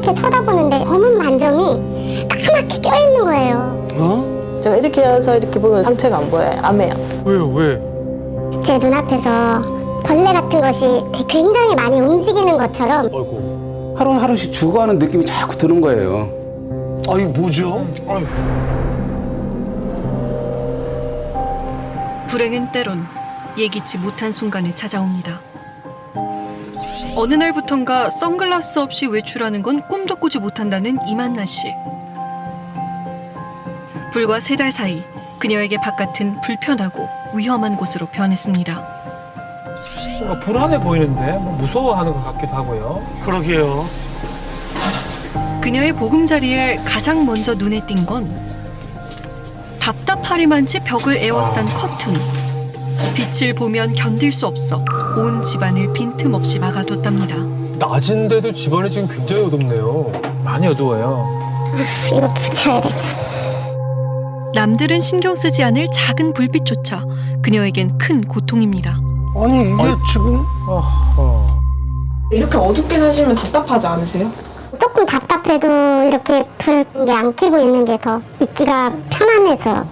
이렇게 쳐다보는데 검은 반점이 까맣게 껴있는 거예요. 어? 제가 이렇게 해서 이렇게 보면 상체가 안 보여요. 암해요. 왜요? 왜? 제 눈앞에서 벌레 같은 것이 굉장히 많이 움직이는 것처럼 아이고. 하루하루씩 죽어가는 느낌이 자꾸 드는 거예요. 아, 이거 뭐죠? 아이고. 불행은 때론 예기치 못한 순간에 찾아옵니다. 어느 날부턴가 선글라스 없이 외출하는 건 꿈도 꾸지 못한다는 이만나 씨. 불과 3달 사이 그녀에게 바깥은 불편하고 위험한 곳으로 변했습니다. 뭔가 불안해 보이는데 뭐 무서워하는 것 같기도 하고요. 그러게요. 그녀의 보금자리에 가장 먼저 눈에 띈 건 답답하리만치 벽을 에워싼 커튼. 빛을 보면 견딜 수 없어 온 집안을 빈틈없이 막아뒀답니다. 낮인데도 집안이 지금 굉장히 어둡네요. 많이 어두워요. 이거 붙여야 돼. 남들은 신경 쓰지 않을 작은 불빛조차 그녀에겐 큰 고통입니다. 아니, 이게 지금. 어허. 이렇게 어둡게 사시면 답답하지 않으세요? 조금 답답해도 이렇게 불 안 켜고 있는 게 더 있기가 편안해서.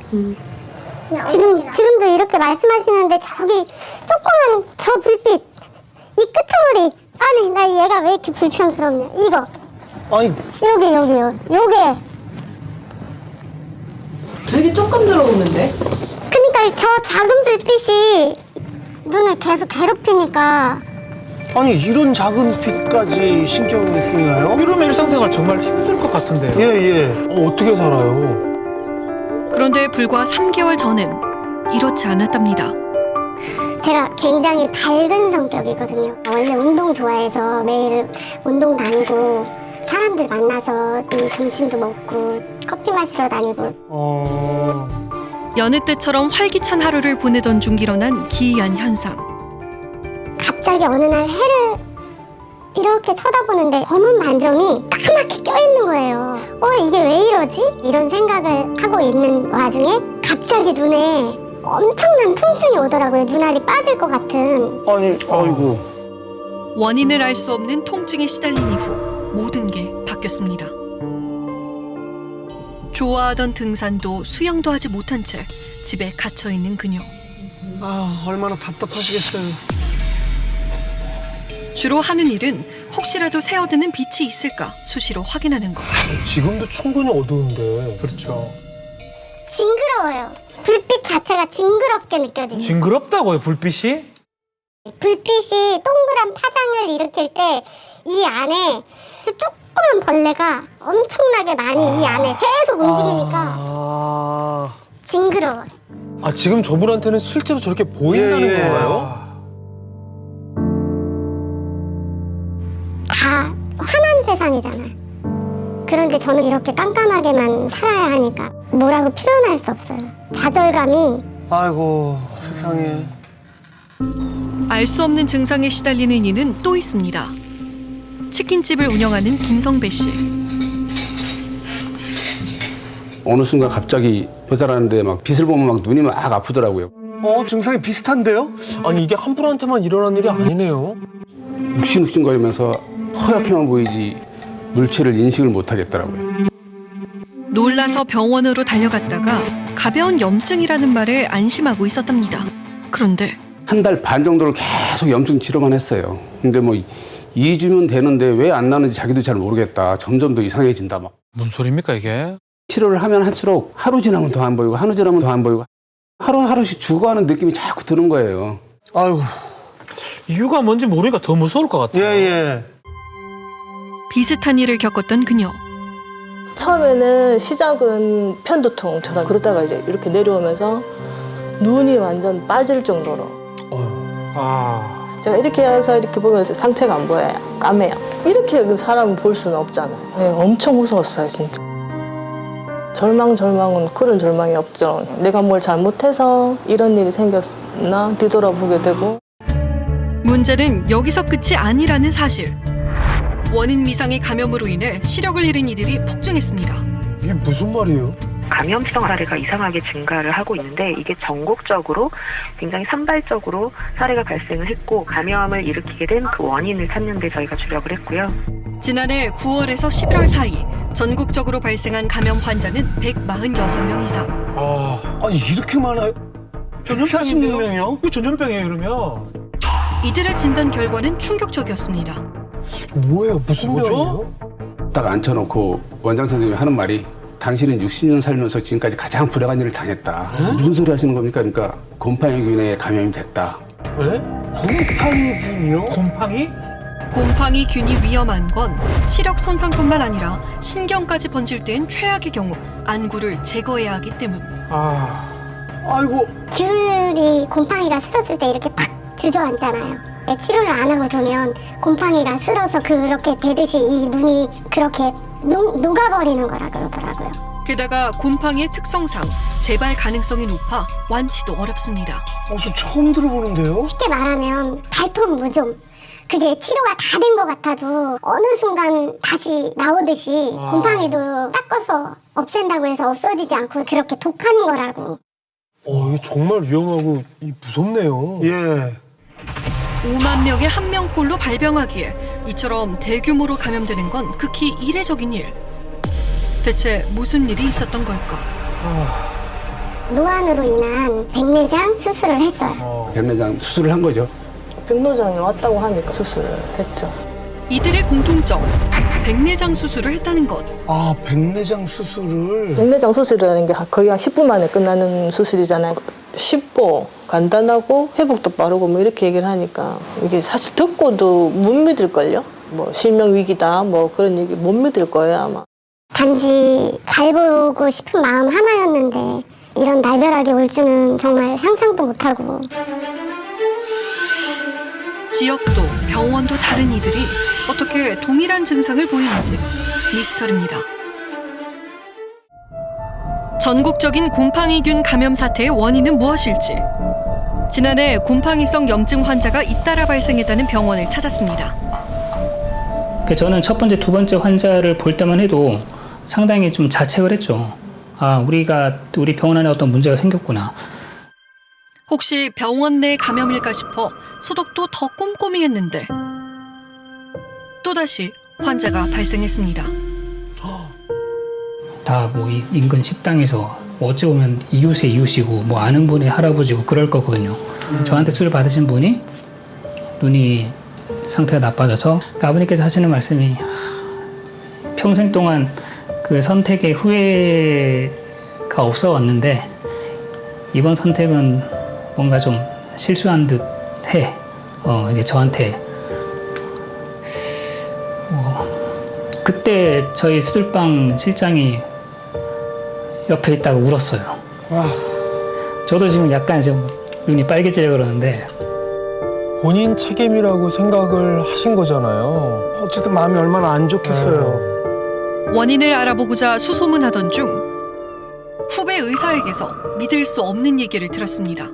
지금도 이렇게 말씀하시는데 저기 조그만 저 불빛 이 끄트머리 아니 나 얘가 왜 이렇게 불편스럽냐 이거 아니, 요게 되게 조금 들어오는데? 그러니까 저 작은 불빛이 눈을 계속 괴롭히니까 아니, 이런 작은 빛까지 신경이 쓰이나요? 이러면 일상생활 정말 힘들 것 같은데요. 예, 예. 어떻게 살아요? 그런데 불과 3개월 전엔 이렇지 않았답니다. 제가 굉장히 밝은 성격이거든요. 원래 운동 좋아해서 매일 운동 다니고 사람들 만나서 점심도 먹고 커피 마시러 다니고 여느 때처럼 활기찬 하루를 보내던 중 일어난 기이한 현상. 갑자기 어느 날 해를 이렇게 쳐다보는데 검은 반점이 까맣게 껴있는 거예요. 이게 왜 이러지? 이런 생각을 하고 있는 와중에 갑자기 눈에 엄청난 통증이 오더라고요. 눈알이 빠질 것 같은. 아니, 아이고. 원인을 알 수 없는 통증에 시달린 이후 모든 게 바뀌었습니다. 좋아하던 등산도 수영도 하지 못한 채 집에 갇혀있는 그녀. 아, 얼마나 답답하시겠어요. 주로 하는 일은 혹시라도 새어드는 빛이 있을까 수시로 확인하는 것. 지금도 충분히 어두운데. 그렇죠. 징그러워요. 불빛 자체가 징그럽게 느껴져요. 징그럽다고요, 불빛이? 불빛이 동그란 파장을 일으킬 때 이 안에 조그만 벌레가 엄청나게 많이 이 안에 계속 움직이니까 징그러워요. 아, 지금 저분한테는 실제로 저렇게 보인다는 예, 예. 건가요? 다 환한 세상이잖아요. 그런데 저는 이렇게 깜깜하게만 살아야 하니까 뭐라고 표현할 수 없어요. 좌절감이. 아이고, 세상에. 알 수 없는 증상에 시달리는 이는 또 있습니다. 치킨집을 운영하는 김성배 씨. 어느 순간 갑자기 배달하는데 막 빛을 보면 막 눈이 막 아프더라고요. 증상이 비슷한데요? 아니, 이게 한 분한테만 일어난 일이 아니네요. 욱신욱신거리면서 허옇게만 보이지 물체를 인식을 못 하겠더라고요. 놀라서 병원으로 달려갔다가 가벼운 염증이라는 말에 안심하고 있었답니다. 그런데 한 달 반 정도를 계속 염증 치료만 했어요. 근데 뭐 2주면 되는데 왜 안 나는지 자기도 잘 모르겠다. 점점 더 이상해진다 막. 뭔 소리입니까, 이게? 치료를 하면 할수록 하루 지나면 더 안 보이고 하루 지나면 더 안 보이고 하루하루씩 죽어가는 느낌이 자꾸 드는 거예요. 아이고. 이유가 뭔지 모르니까 더 무서울 것 같아요. 예. 비슷한 일을 겪었던 그녀. 처음에는 시작은 편두통처럼 그러다가 이제 이렇게 내려오면서 눈이 완전 빠질 정도로 아, 제가 이렇게 해서 이렇게 보면 상체가 안 보여요. 까매요. 이렇게 사람을 볼 수는 없잖아요. 네, 엄청 무서웠어요, 진짜. 절망은 그런 절망이 없죠. 내가 뭘 잘못해서 이런 일이 생겼나 뒤돌아보게 되고. 문제는 여기서 끝이 아니라는 사실. 원인 미상의 감염으로 인해 시력을 잃은 이들이 폭증했습니다. 이게 무슨 말이에요? 감염성 사례가 이상하게 증가를 하고 있는데 이게 전국적으로 굉장히 산발적으로 사례가 발생을 했고 감염을 일으키게 된 그 원인을 찾는 데 저희가 주력을 했고요. 지난해 9월에서 11월 사이 전국적으로 발생한 감염 환자는 146명 이상. 아니 이렇게 많아요? 146명이요? 이거 전염병이에요 그러면? 이들의 진단 결과는 충격적이었습니다. 뭐예요? 무슨 뭐죠? 병이에요? 딱 앉혀놓고 원장 선생님이 하는 말이 당신은 60년 살면서 지금까지 가장 불행한 일을 당했다. 무슨 소리 하시는 겁니까? 그러니까 곰팡이균에 감염이 됐다. 네? 곰팡이균이요? 곰팡이? 곰팡이균이 위험한 건 시력 손상뿐만 아니라 신경까지 번질 때엔 최악의 경우 안구를 제거해야 하기 때문. 아이고 귤이 곰팡이가 쓸었을 때 이렇게 팍 주저앉잖아요. 치료를 안 하고 두면 곰팡이가 쓸어서 그렇게 되듯이 이 눈이 그렇게 녹아버리는 거라 그러더라고요. 게다가 곰팡이의 특성상 재발 가능성이 높아 완치도 어렵습니다. 저 처음 들어보는데요? 쉽게 말하면 발톱 무좀. 그게 치료가 다 된 것 같아도 어느 순간 다시 나오듯이 곰팡이도 닦아서 없앤다고 해서 없어지지 않고 그렇게 독한 거라고. 이거 정말 위험하고 무섭네요. 예. 5만 명에 1명꼴로 발병하기에 이처럼 대규모로 감염되는 건 극히 이례적인 일. 대체 무슨 일이 있었던 걸까? 노안으로 인한 백내장 수술을 했어요. 백내장 수술을 한 거죠. 백내장이 왔다고 하니까 수술을 했죠. 이들의 공통점, 백내장 수술을 했다는 것. 백내장 수술을. 백내장 수술이라는 게 거의 한 10분 만에 끝나는 수술이잖아요. 쉽고 간단하고 회복도 빠르고 뭐 이렇게 얘기를 하니까 이게 사실 듣고도 못 믿을걸요? 뭐 실명 위기다 뭐 그런 얘기 못 믿을 거예요 아마. 단지 잘 보고 싶은 마음 하나였는데 이런 날벼락이 올 줄은 정말 상상도 못하고. 지역도 병원도 다른 이들이 어떻게 동일한 증상을 보이는지 미스터리입니다. 전국적인 곰팡이균 감염 사태의 원인은 무엇일지 지난해 곰팡이성 염증 환자가 잇따라 발생했다는 병원을 찾았습니다. 저는 첫 번째, 두 번째 환자를 볼 때만 해도 상당히 좀 자책을 했죠. 우리 병원 안에 어떤 문제가 생겼구나. 혹시 병원 내 감염일까 싶어 소독도 더 꼼꼼히 했는데 또다시 환자가 발생했습니다. 다 뭐 인근 식당에서 어찌 보면 이웃이고 뭐 아는 분의 할아버지고 그럴 거거든요. 저한테 수술 받으신 분이 눈이 상태가 나빠져서 아버님께서 하시는 말씀이 평생 동안 그 선택에 후회가 없어 왔는데 이번 선택은 뭔가 좀 실수한 듯 해. 이제 저한테. 그때 저희 수술방 실장이 옆에 있다가 울었어요. 저도 지금 약간 좀 눈이 빨개지려 그러는데. 본인 책임이라고 생각을 하신 거잖아요. 어쨌든 마음이 얼마나 안 좋겠어요. 원인을 알아보고자 수소문하던 중 후배 의사에게서 믿을 수 없는 얘기를 들었습니다.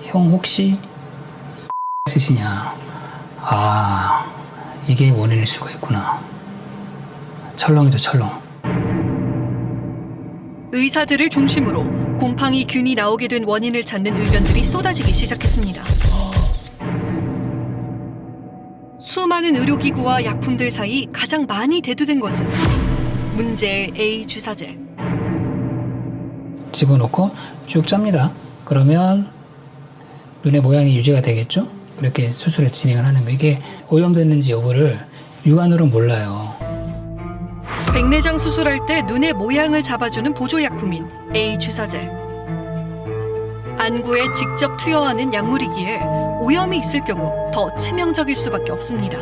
형 혹시 쓰시냐? 이게 원인일 수가 있구나. 철렁이죠, 철렁. 의사들을 중심으로 곰팡이균이 나오게 된 원인을 찾는 의견들이 쏟아지기 시작했습니다. 수많은 의료기구와 약품들 사이 가장 많이 대두된 것은 문제의 A 주사제. 집어넣고 쭉 짭니다. 그러면 눈의 모양이 유지가 되겠죠? 이렇게 수술을 진행을 하는 거. 이게 오염됐는지 여부를 육안으로 몰라요. 백내장 수술할 때 눈의 모양을 잡아주는 보조약품인 A 주사제. 안구에 직접 투여하는 약물이기에 오염이 있을 경우 더 치명적일 수밖에 없습니다.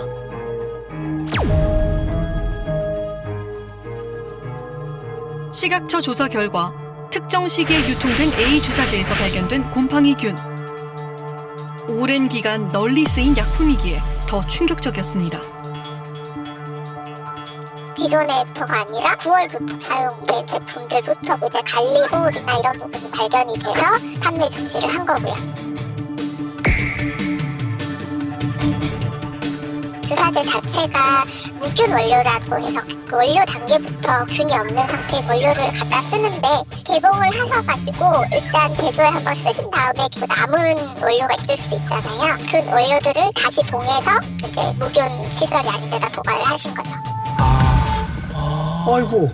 시각처 조사 결과 특정 시기에 유통된 A 주사제에서 발견된 곰팡이균. 오랜 기간 널리 쓰인 약품이기에 더 충격적이었습니다. 기존의 애터가 아니라 9월부터 사용된 제품들부터 이제 갈리홀이나 이런 부분이 발견이 돼서 판매 중지를 한 거고요. 주사제 자체가 무균 원료라고 해서 그 원료 단계부터 균이 없는 상태의 원료를 갖다 쓰는데 개봉을 하셔가지고 일단 제조에 한번 쓰신 다음에 그 남은 원료가 있을 수도 있잖아요. 그 원료들을 다시 봉해서 이제 무균 시설이 아닌 데다 보관을 하신 거죠. 아이고.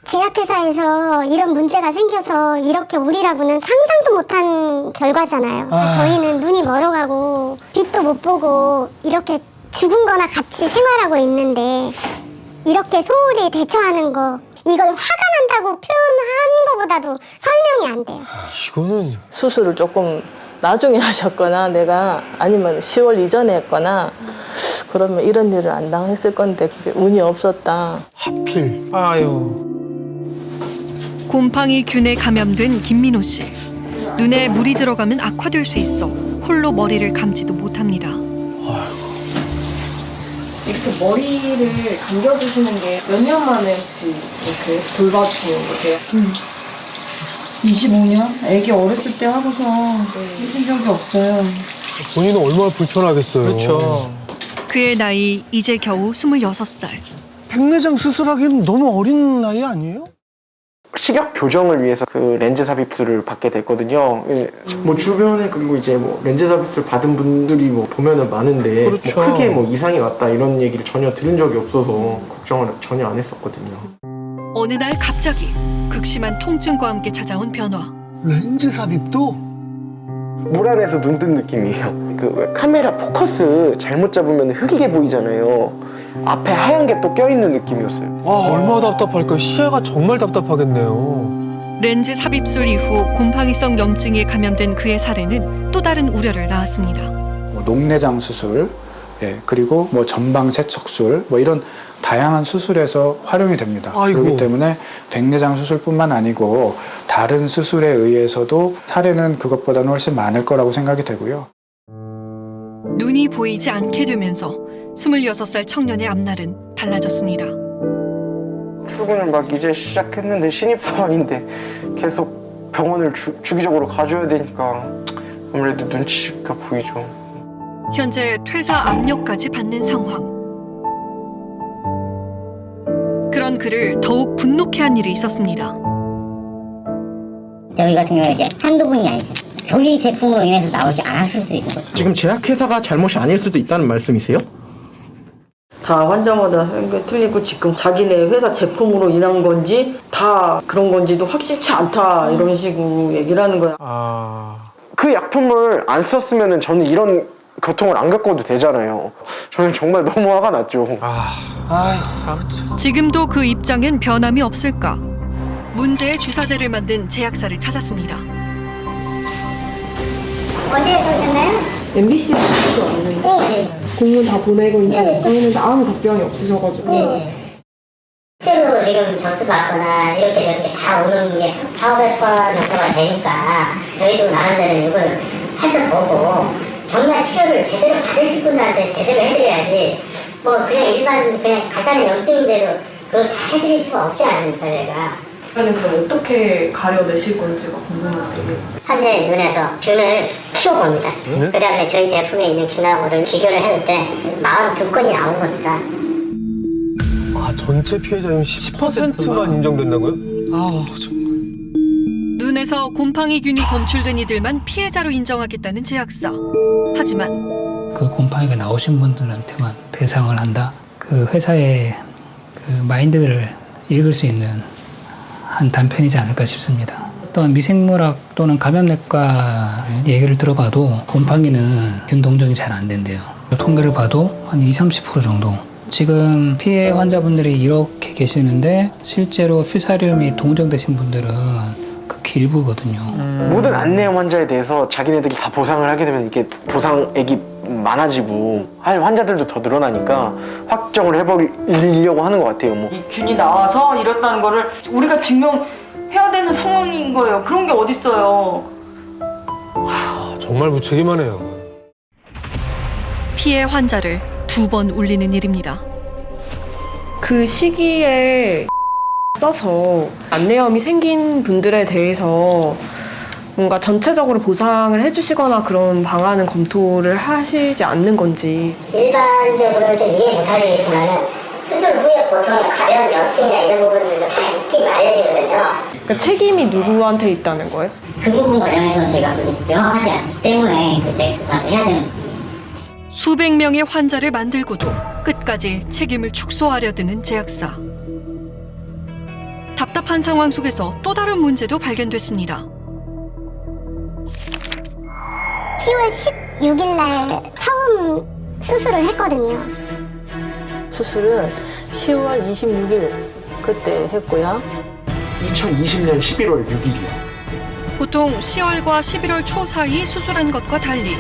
제약회사에서 이런 문제가 생겨서 이렇게 우리라고는 상상도 못한 결과잖아요. 저희는 눈이 멀어가고 빛도 못 보고 이렇게 죽은 거나 같이 생활하고 있는데 이렇게 소홀히 대처하는 거 이걸 화가 난다고 표현한 것보다도 설명이 안 돼요. 이거는 수술을 조금 나중에 하셨거나 내가 아니면 10월 이전에 했거나 그러면 이런 일을 안 당했을 건데 그게 운이 없었다. 하필. 아유. 곰팡이 균에 감염된 김민호 씨. 눈에 물이 들어가면 악화될 수 있어 홀로 머리를 감지도 못합니다. 이렇게 머리를 감겨주시는 게 몇 년 만에 혹시 이렇게 돌봐주시는 거세요? 25년? 애기 어렸을 때 하고서 해준 적이 없어요. 본인은 얼마나 불편하겠어요. 그렇죠. 그의 나이 이제 겨우 26살. 백내장 수술하기에는 너무 어린 나이 아니에요? 시력 교정을 위해서 그 렌즈 삽입술을 받게 됐거든요. 뭐 주변에 그리고 이제 뭐 렌즈 삽입술 받은 분들이 뭐 보면은 많은데 그렇죠. 뭐 크게 뭐 이상이 왔다 이런 얘기를 전혀 들은 적이 없어서 걱정을 전혀 안 했었거든요. 어느 날 갑자기 극심한 통증과 함께 찾아온 변화. 렌즈 삽입도? 물 안에서 눈 뜬 느낌이에요. 그 카메라 포커스 잘못 잡으면 흐리게 보이잖아요. 앞에 하얀 게 또 껴있는 느낌이었어요. 얼마나 답답할까요? 시야가 정말 답답하겠네요. 렌즈 삽입술 이후 곰팡이성 염증에 감염된 그의 사례는 또 다른 우려를 낳았습니다. 녹내장 수술, 그리고 뭐 전방 세척술, 뭐 이런 다양한 수술에서 활용이 됩니다. 아이고. 그렇기 때문에 백내장 수술뿐만 아니고 다른 수술에 의해서도 사례는 그것보다는 훨씬 많을 거라고 생각이 되고요. 눈이 보이지 않게 되면서 26살 청년의 앞날은 달라졌습니다. 출근을 막 이제 시작했는데 신입사원인데 계속 병원을 주기적으로 가줘야 되니까 아무래도 눈치가 보이죠. 현재 퇴사 압력까지 받는 상황. 그런 그를 더욱 분노케 한 일이 있었습니다. 저희 같은 경우는 이제 한두 분이 아니죠. 저희 제품으로 인해서 나오지 않았을 수도 있는 거죠. 지금 제약회사가 잘못이 아닐 수도 있다는 말씀이세요? 다 환자마다 생각이 틀리고 지금 자기네 회사 제품으로 인한 건지 다 그런 건지도 확실치 않다 이런 식으로 얘기를 하는 거야. 그 약품을 안 썼으면 저는 이런 고통을 안 겪어도 되잖아요. 저는 정말 너무 화가 났죠. 지금도 그 입장엔 변함이 없을까? 문제의 주사제를 만든 제약사를 찾았습니다. 어디에 보셨나요? MBC에 왔는데 네. 공문 다 보내고 있는데 네. 저희는 아무 답변이 없으셔가지고 실제로 지금 점수 받거나 이렇게 저렇게 다 오는 게 400번 정도가 되니까 저희도 나름대로 이걸 살펴보고 정말 치료를 제대로 받으실 분들한테 제대로 해드려야지 뭐 그냥 일반 그냥 간단한 염증인데도 그걸 다 해드릴 수가 없지 않습니까 저희가. 그럼 어떻게 가려내실 건지가 궁금한데 환자의 눈에서 균을 키워봅니다. 그 다음에 저희 제품에 있는 균하고를 비교를 했을 때 42건이 나온 겁니다. 전체 피해자 중 10%만 인정된다고요? 정말. 눈에서 곰팡이균이 검출된 이들만 피해자로 인정하겠다는 제약사. 하지만 그 곰팡이가 나오신 분들한테만 배상을 한다. 그 회사의 그 마인드를 읽을 수 있는 한 단편이지 않을까 싶습니다. 또한 미생물학 또는 감염내과 얘기를 들어봐도 곰팡이는 균 동정이 잘 안 된대요. 통계를 봐도 한 20-30% 정도. 지금 피해 환자분들이 이렇게 계시는데 실제로 퓨사리움이 동정되신 분들은 극히 일부거든요. 모든 안내염 환자에 대해서 자기네들이 다 보상을 하게 되면 이게 보상액이 많아지고 할 환자들도 더 늘어나니까 확정을 해버리려고 하는 것 같아요. 뭐. 이 균이 나와서 이랬다는 거를 우리가 증명해야 되는 상황인 거예요. 그런 게 어딨어요. 정말 무책임하네요. 피해 환자를 2번 울리는 일입니다. 그 시기에 써서 안내염이 생긴 분들에 대해서 뭔가 전체적으로 보상을 해주시거나 그런 방안은 검토를 하시지 않는 건지. 일반적으로 좀 이해 못하시겠지만은 수술 후에 보통 가벼운 염증이나 이런 부분들도 다 있기 마련이거든요. 그러니까 책임이 누구한테 있다는 거예요? 그 부분 과정에서 제가 명확하지 않기 때문에 그때 부담을 해야 되는 거예요. 수백 명의 환자를 만들고도 끝까지 책임을 축소하려 드는 제약사. 답답한 상황 속에서 또 다른 문제도 발견됐습니다. 10월 16일 날 처음 수술을 했거든요. 수술은 10월 26일 그때 했고요. 2020년 11월 6일이요. 보통 10월과 11월 초 사이 수술한 것과 달리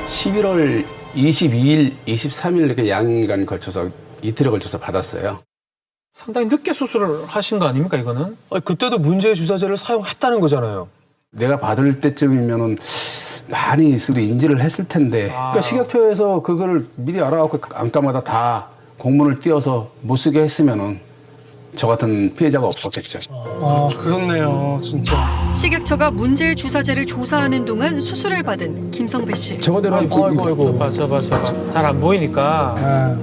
11월 22일, 23일 이렇게 양일간 걸쳐서 이틀에 걸쳐서 받았어요. 상당히 늦게 수술을 하신 거 아닙니까, 이거는? 아니, 그때도 문제의 주사제를 사용했다는 거잖아요. 내가 받을 때쯤이면은 많이 쓰도 인지를 했을 텐데. 그러니까 식약처에서 그거를 미리 알아갖고 안과마다 다 공문을 띄워서 못 쓰게 했으면은 저 같은 피해자가 없었겠죠. 아, 그렇네요, 진짜. 식약처가 문제의 주사제를 조사하는 동안 수술을 받은 김성배 씨. 저거대로 아이고. 잡아. 잘 안 보이니까.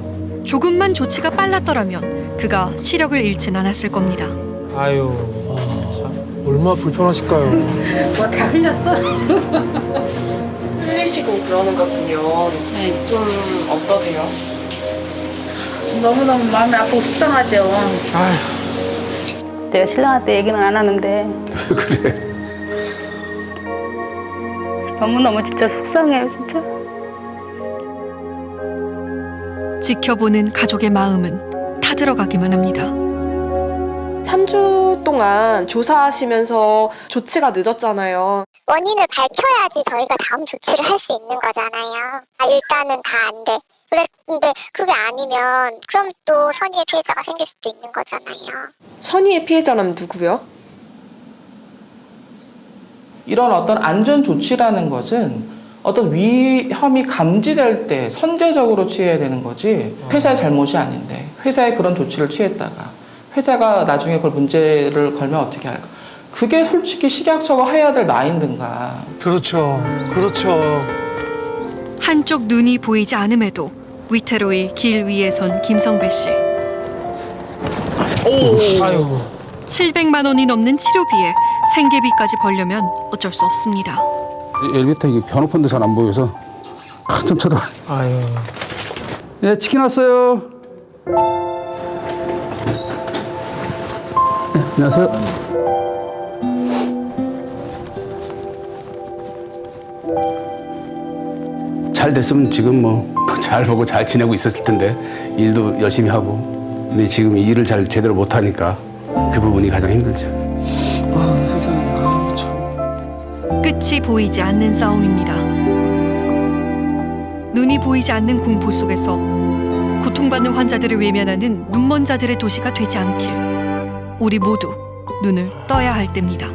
조금만 조치가 빨랐더라면 그가 시력을 잃진 않았을 겁니다. 아유. 얼마나 불편하실까요? 뭐 다 흘렸어? 흘리시고 그러는 거 보면 좀 어떠세요? 너무너무 마음이 아프고 속상하죠. 내가 신랑한테 얘기는 안 하는데 왜 그래? 너무너무 진짜 속상해요, 진짜. 지켜보는 가족의 마음은 타들어가기만 합니다. 3주 동안 조사하시면서 조치가 늦었잖아요. 원인을 밝혀야지 저희가 다음 조치를 할 수 있는 거잖아요. 일단은 다 안 돼. 근데 그게 아니면 그럼 또 선의의 피해자가 생길 수도 있는 거잖아요. 선의의 피해자는 누구요? 이런 어떤 안전 조치라는 것은 어떤 위험이 감지될 때 선제적으로 취해야 되는 거지 회사의 잘못이 아닌데 회사에 그런 조치를 취했다가 회사가 나중에 그걸 문제를 걸면 어떻게 할까? 그게 솔직히 식약처가 해야 될 마인드인가. 그렇죠. 한쪽 눈이 보이지 않음에도 위태로이 길 위에 선 김성배 씨. 아유. 700만 원이 넘는 치료비에 생계비까지 벌려면 어쩔 수 없습니다. 엘리베이터 이게 변호판도 잘 안 보여서 한참 쳐다봐. 아유. 네, 치킨 왔어요. 네, 안녕하세요. 잘 됐으면 지금 뭐 잘 보고 잘 지내고 있었을 텐데 일도 열심히 하고 근데 지금 일을 잘 제대로 못 하니까 그 부분이 가장 힘들죠. 아, 세상에. 아, 참. 끝이 보이지 않는 싸움입니다. 눈이 보이지 않는 공포 속에서 고통받는 환자들을 외면하는 눈먼 자들의 도시가 되지 않길 우리 모두 눈을 떠야 할 때입니다.